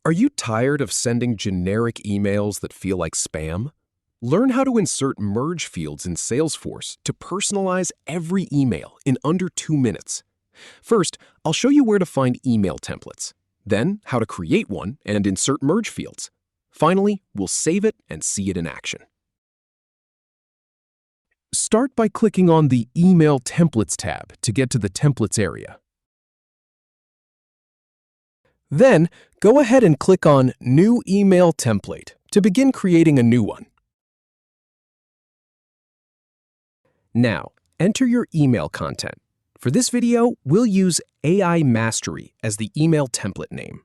Are you tired of sending generic emails that feel like spam? Learn how to insert merge fields in Salesforce to personalize every email in under 2 minutes. First, I'll show you where to find email templates, then how to create one and insert merge fields. Finally, we'll save it and see it in action. Start by clicking on the Email Templates tab to get to the Templates area. Then, go ahead and click on New Email Template to begin creating a new one. Now, enter your email content. For this video, we'll use AI Mastery as the email template name.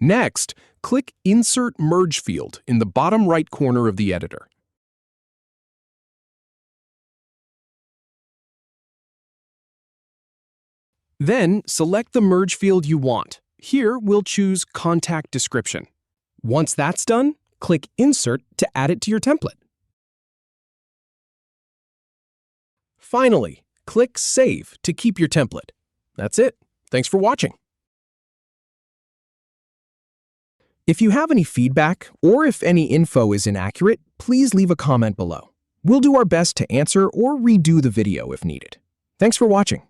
Next, click Insert Merge field in the bottom right corner of the editor. Then, select the merge field you want. Here, we'll choose Contact Description. Once that's done, click Insert to add it to your template. Finally, click Save to keep your template. That's it. Thanks for watching. If you have any feedback, or if any info is inaccurate, please leave a comment below. We'll do our best to answer or redo the video if needed. Thanks for watching.